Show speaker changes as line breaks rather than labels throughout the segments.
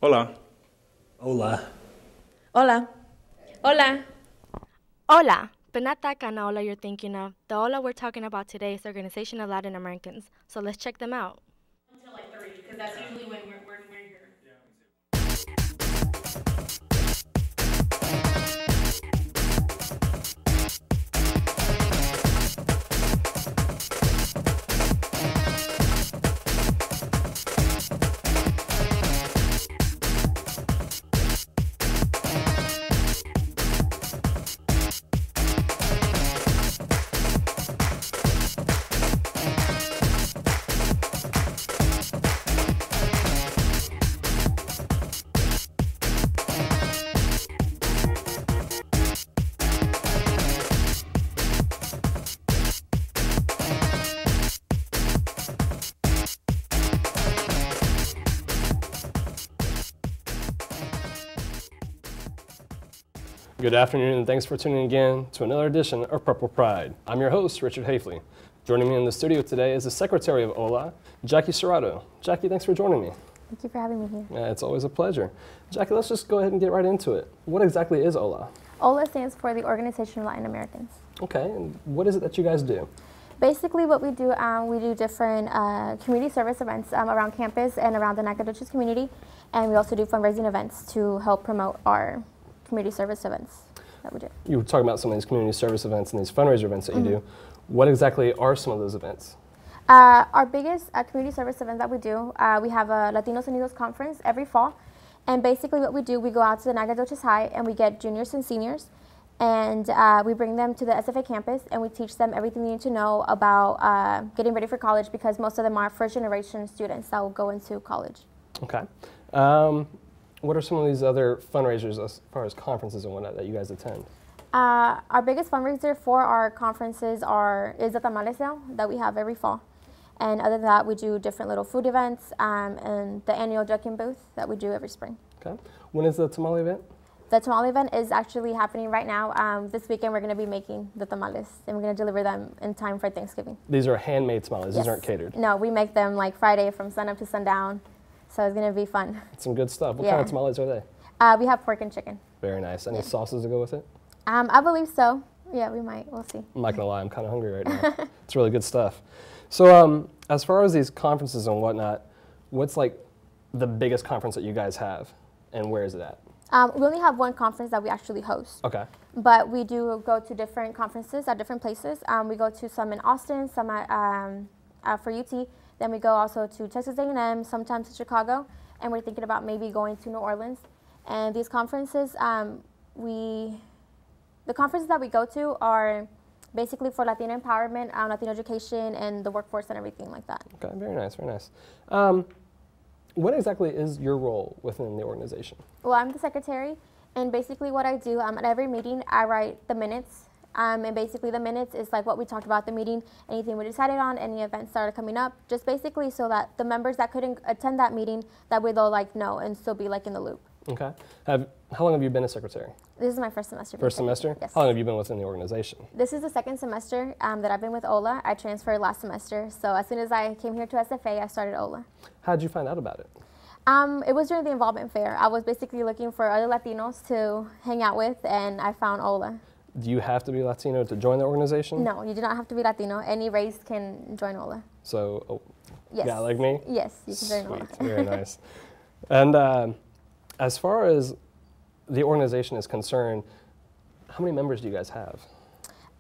Hola.
Hola.
Hola.
Hola.
Hola, but not that kind of hola you're thinking of. The hola we're talking about today is the Organization of Latin Americans, so let's check them out.
Until like 3, because that's usually when we're here.
Good afternoon, and thanks for tuning again to another edition of Purple Pride. I'm your host, Richard Hafley. Joining me in the studio today is the Secretary of OLA, Jackie Serrato. Jackie, thanks for joining me.
Thank you for having me here.
Yeah, it's always a pleasure. Jackie, let's just go ahead and get right into it. What exactly is OLA?
OLA stands for the Organization of Latin Americans.
Okay, and what is it that you guys do?
Basically what we do different community service events around campus and around the Nacogdoches community, and we also do fundraising events to help promote our community service events that we do.
You were talking about some of these community service events and these fundraiser events that you do. What exactly are some of those events?
Our biggest community service event that we do, we have a Latinos Unidos conference every fall, and basically what we do, we go out to the Nacogdoches High and we get juniors and seniors, and we bring them to the SFA campus and we teach them everything they need to know about getting ready for college, because most of them are first generation students that will go into college.
Okay. What are some of these other fundraisers as far as conferences and whatnot that you guys attend?
Our biggest fundraiser for our conferences is the tamale sale that we have every fall. And other than that, we do different little food events and the annual ducking booth that we do every spring.
Okay. When is the tamale event?
The tamale event is actually happening right now. This weekend we're going to be making the tamales, and we're going to deliver them in time for Thanksgiving.
These are handmade tamales,
Yes.
These aren't catered?
No, we make them like Friday from sunup to sundown, so it's going to be fun.
Some good stuff. What
Yeah.
kind of tamales are they?
We have pork and chicken.
Very nice. Any sauces to go with it?
I believe so. Yeah, we might. We'll see.
I'm not gonna lie, I'm kind of hungry right now. It's really good stuff. So as far as these conferences and whatnot, what's like the biggest conference that you guys have, and where is it at?
We only have one conference that we actually host.
Okay.
But we do go to different conferences at different places. We go to some in Austin, some for UT. Then we go also to Texas A&M, sometimes to Chicago, and we're thinking about maybe going to New Orleans. And these conferences, the conferences that we go to are basically for Latino empowerment, Latino education, and the workforce and everything like that.
Okay, very nice, very nice. What exactly is your role within the organization?
Well, I'm the secretary, and basically what I do, at every meeting, I write the minutes. And basically the minutes is like what we talked about at the meeting, anything we decided on, any events that are coming up, just basically so that the members that couldn't attend that meeting, that way they'll like know and still be like in the loop.
Okay. How long have you been a secretary?
This is my first semester.
First semester?
Yes.
How long have you been within the organization?
This is the second semester that I've been with OLA. I transferred last semester, so as soon as I came here to SFA, I started OLA.
How did you find out about it?
It was during the involvement fair. I was basically looking for other Latinos to hang out with, and I found OLA.
Do you have to be Latino to join the organization?
No, you do not have to be Latino. Any race can join OLA.
So,
Yes.
yeah, like me?
Yes, you can join OLA.
Sweet, very nice. And as far as the organization is concerned, how many members do you guys have?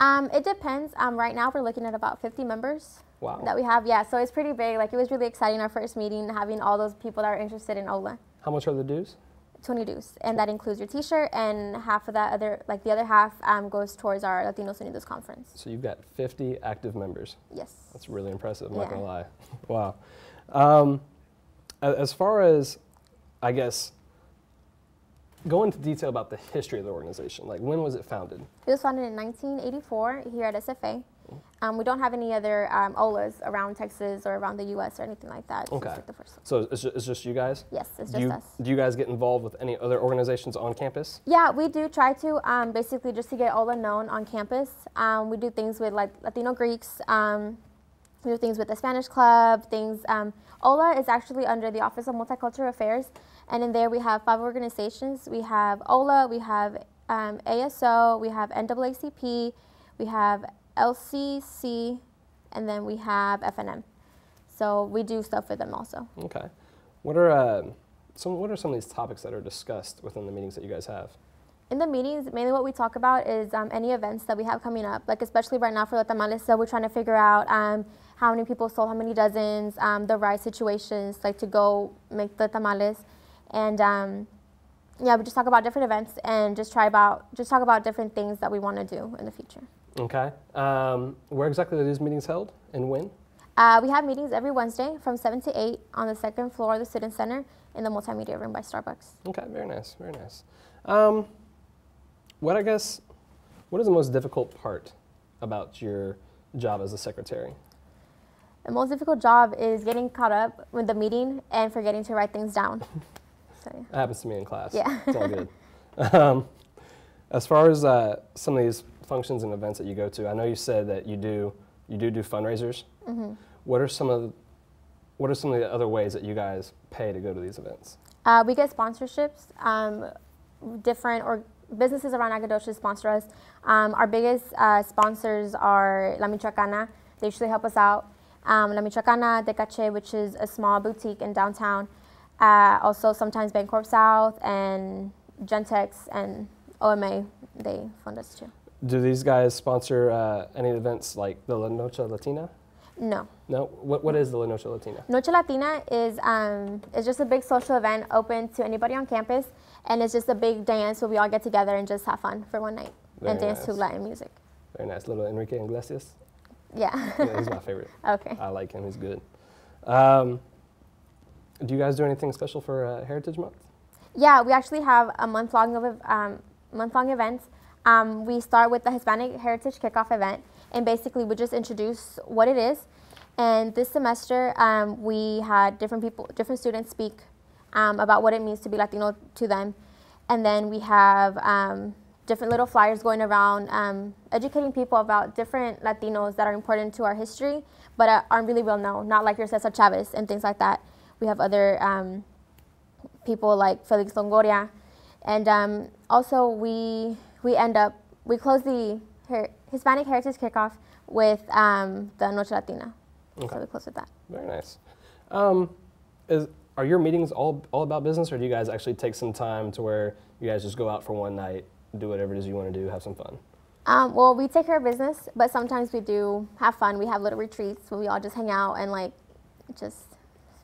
It depends. Right now we're looking at about 50 members.
Wow.
That we have. Yeah, so it's pretty big. Like, it was really exciting our first meeting, having all those people that are interested in OLA.
How much are the dues?
20 dues, and that includes your T-shirt, and half of that the other half goes towards our Latinos Unidos conference.
So you've got 50 active members.
Yes.
That's really impressive, I'm not
Yeah.
gonna lie. Wow. As far as, I guess, go into detail about the history of the organization. Like, when was it founded?
It was founded in 1984 here at SFA. We don't have any other OLAs around Texas or around the U.S. or anything like that.
Okay.
It's like the first one.
So it's just you guys?
Yes, it's just us.
Do you guys get involved with any other organizations on campus?
Yeah, we do try to, basically just to get OLA known on campus. We do things with like Latino Greeks. We do things with the Spanish Club, OLA is actually under the Office of Multicultural Affairs, And in there we have 5 organizations. We have OLA, we have ASO, we have NAACP, we have LCC, and then we have FNM. So we do stuff with them also.
Okay. What are some of these topics that are discussed within the meetings that you guys have?
In the meetings, mainly what we talk about is any events that we have coming up, like especially right now for the tamales. So we're trying to figure out how many people sold how many dozens, the ride situations, like to go make the tamales. And yeah, we just talk about different events and just talk about different things that we want to do in the future.
Okay. Where exactly are these meetings held and when?
We have meetings every Wednesday from 7 to 8 on the 2nd floor of the Student Center in the multimedia room by Starbucks.
Okay, very nice, very nice. What is the most difficult part about your job as a secretary?
The most difficult job is getting caught up with the meeting and forgetting to write things down. So, yeah.
That happens to me in class.
Yeah.
It's all good. As far as some of these functions and events that you go to, I know you said that you do fundraisers. Mm-hmm. What are some of the other ways that you guys pay to go to these events?
We get sponsorships. Different businesses around Nacogdoches sponsor us. Our biggest sponsors are La Michoacana. They usually help us out. La Michoacana, De Caché, which is a small boutique in downtown. Also, sometimes Bancorp South and Gentex and OMA, they fund us too.
Do these guys sponsor any events like the La Noche Latina?
No.
No? What is the La Noche Latina?
Noche Latina is just a big social event open to anybody on campus, and it's just a big dance where we all get together and just have fun for one night and dance to Latin music.
Very nice. Little Enrique Iglesias?
Yeah.
Yeah, he's my favorite.
Okay.
I like him. He's good. Do you guys do anything special for Heritage Month?
Yeah, we actually have a month-long events. We start with the Hispanic Heritage Kickoff event, and basically we just introduce what it is. And this semester, we had different students speak about what it means to be Latino to them. And then we have different little flyers going around educating people about different Latinos that are important to our history, but aren't really well known, not like your Cesar Chavez and things like that. We have other people like Felix Longoria. And also we close the Hispanic Heritage Kickoff with the Noche Latina. Okay. So we close with that.
Very nice. Are your meetings all about business, or do you guys actually take some time to where you guys just go out for one night, do whatever it is you want to do, have some fun?
Well, we take care of business, but sometimes we do have fun. We have little retreats where we all just hang out and just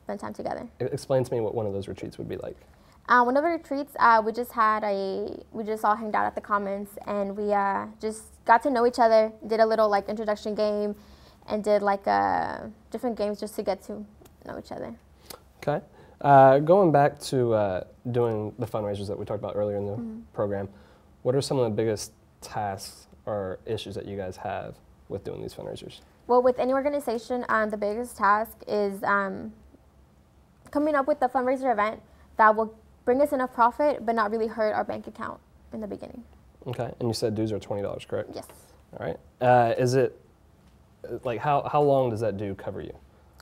spend time together.
Explain to me what one of those retreats would be like.
One of the retreats, we just all hanged out at the Commons, and we just got to know each other, did a little introduction game, and did different games just to get to know each other.
Okay. Going back to doing the fundraisers that we talked about earlier in the program, what are some of the biggest tasks or issues that you guys have with doing these fundraisers?
Well, with any organization, the biggest task is coming up with a fundraiser event that will bring us enough profit but not really hurt our bank account in the beginning.
Okay, and you said dues are $20, correct?
Yes.
All right. Is it, how long does that due cover you?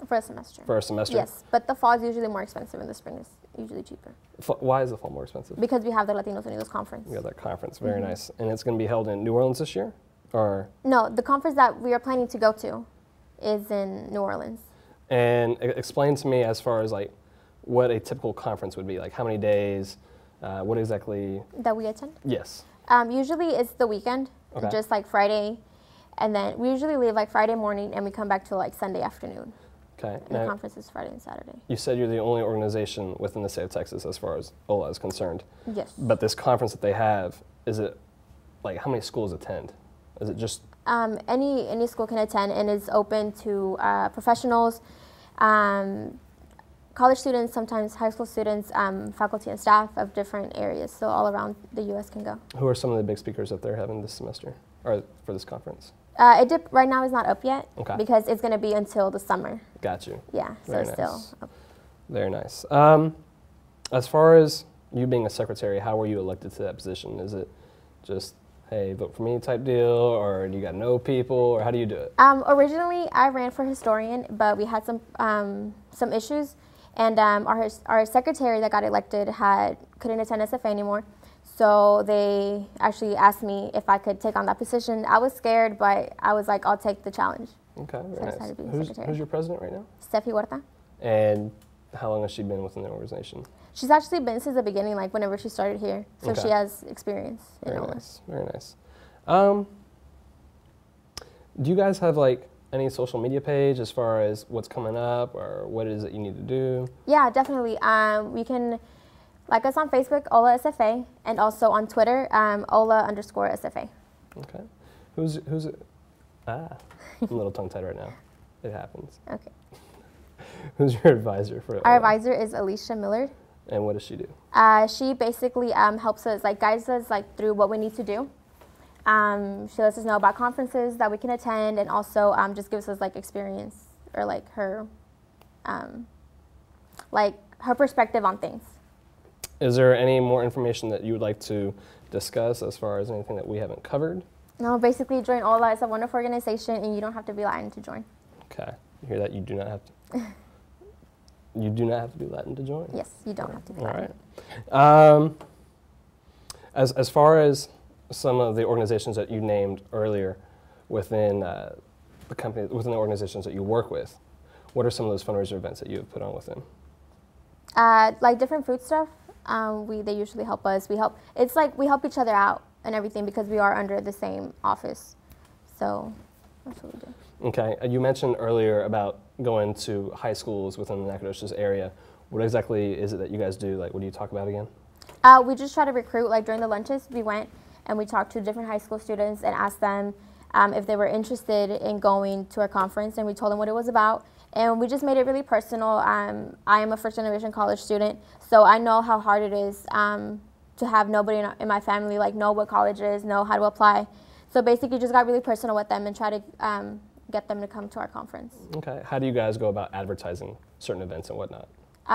For a semester.
For a semester?
Yes, but the fall is usually more expensive and the spring is usually cheaper.
Why is the fall more expensive?
Because we have the Latinos Unidos conference.
We have that conference, very nice. And it's going to be held in New Orleans this year? Or?
No, the conference that we are planning to go to is in New Orleans.
And explain to me as far as what a typical conference would be, how many days, what exactly? That we attend? Yes.
Usually it's the weekend, just Friday, and then we usually leave Friday morning and we come back to Sunday afternoon.
Okay.
And the conference is Friday and Saturday.
You said you're the only organization within the state of Texas as far as OLA is concerned.
Yes.
But this conference that they have, is it how many schools attend? Is it just?
Any school can attend, and is open to professionals, college students, sometimes high school students, faculty and staff of different areas. So all around the U.S. can go.
Who are some of the big speakers that they're having this semester or for this conference?
Right now is not up yet because it's going to be until the summer.
Got you.
Yeah, so it's still up.
Very nice. As far as you being a secretary, how were you elected to that position? Is it just, hey, vote for me type deal, or do you got to know people, or how do you do it?
Originally, I ran for historian, but we had some issues, And our secretary that got elected couldn't attend SFA anymore. So they actually asked me if I could take on that position. I was scared, but I was like, I'll take the challenge.
Okay,
So
very
I decided to be
nice.
secretary.
Who's your president right now?
Steffi Huerta.
And how long has she been within the organization?
She's actually been since the beginning, like whenever she started here. So
Okay.
she has experience in
Very
OLA.
nice, very nice. Do you guys have like any social media page as far as what's coming up or what it is that you need to do?
Yeah, definitely. We can like us on Facebook, OLA SFA, and also on Twitter, OLA_SFA.
Okay. Who's I'm a little tongue-tied right now. It happens.
Okay.
Who's your advisor for
Our
OLA?
advisor is Alicia Millard.
And what does she do?
She basically helps us, like guides us like through what we need to do. She lets us know about conferences that we can attend, and also just gives us like experience or like her perspective on things.
Is there any more information that you would like to discuss as far as anything that we haven't covered?
No, basically join OLA. It's a wonderful organization, and you don't have to be Latin to join.
Okay. You hear that? You do not have to. You do not have to be Latin to join.
Yes, you don't have to be
All
Latin.
right. As far as some of the organizations that you named earlier within the company, within the organizations that you work with, what are some of those fundraiser events that you have put on with them?
Like different food stuff. They usually help us. It's like we help each other out and everything because we are under the same office. So that's what we do.
Okay. You mentioned earlier about going to high schools within the Nacogdoches area. What exactly is it that you guys do? Like, what do you talk about again?
We just try to recruit. Like during the lunches, we went and we talked to different high school students and asked them if they were interested in going to our conference, and we told them what it was about. And we just made it really personal. I am a first-generation college student, so I know how hard it is to have nobody in my family like know what college is, know how to apply. So basically, just got really personal with them and try to get them to come to our conference.
Okay. How do you guys go about advertising certain events and whatnot?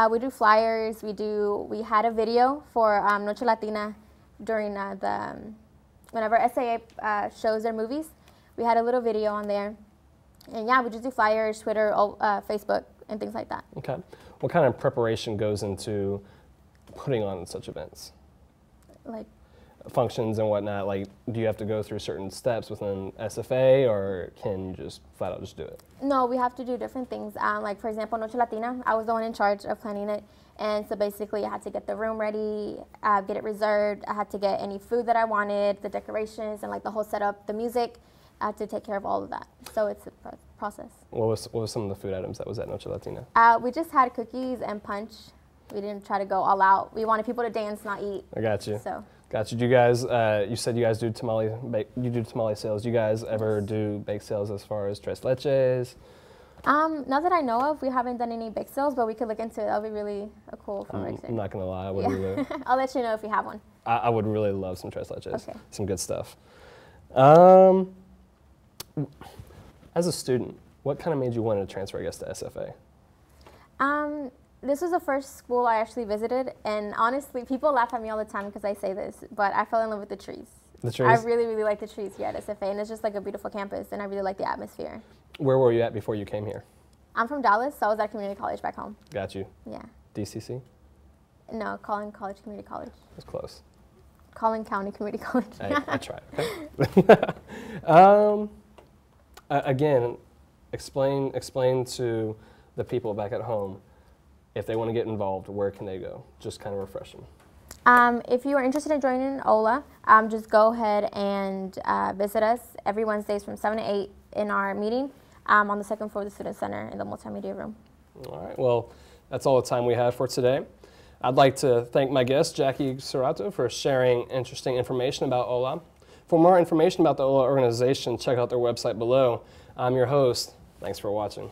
We do flyers. We had a video for Noche Latina during whenever SAA shows their movies. We had a little video on there. And yeah, we just do flyers, Twitter, Facebook, and things like that.
Okay. What kind of preparation goes into putting on such events?
Like,
Functions and whatnot, like, do you have to go through certain steps within SFA, or can you just flat out just do it?
no, we have to do different things. Like, for example, Noche Latina, I was the one in charge of planning it. And so basically, I had to get the room ready, get it reserved. I had to get any food that I wanted, the decorations, and like the whole setup, the music. I had to take care of all of that. So it's a process.
What was some of the food items that was at Noche Latina?
We just had cookies and punch. We didn't try to go all out. We wanted people to dance, not eat.
I got you.
So.
Got you. Do you guys? You said you guys do tamale sales. Do you guys ever do bake sales as far as tres leches?
Not that I know of. We haven't done any bake sales, but we could look into it. That'll be really a cool
I'm
fundraiser.
not gonna lie. I would
Yeah.
really,
I'll let you know if we have one.
I would really love some tres leches.
Okay.
Some good stuff. As a student, what kind of made you want to transfer, I guess, to SFA?
This was the first school I actually visited, and honestly, people laugh at me all the time because I say this, but I fell in love with the trees.
The trees?
I really, really like the trees here at SFA, and it's just like a beautiful campus, and I really like the atmosphere.
Where were you at before you came here?
I'm from Dallas, so I was at community college back home.
Got you.
Yeah.
DCC?
No, Collin College Community College.
That's close.
Collin County Community College.
I tried. Okay. Again, explain to the people back at home, if they want to get involved, where can they go? Just kind of refresh them.
If you are interested in joining OLA, just go ahead and visit us every Wednesdays from 7 to 8 in our meeting on the second floor of the Student Center in the multimedia room.
All right. Well, that's all the time we have for today. I'd like to thank my guest, Jackie Serrato, for sharing interesting information about OLA. For more information about the OLA organization, check out their website below. I'm your host. Thanks for watching.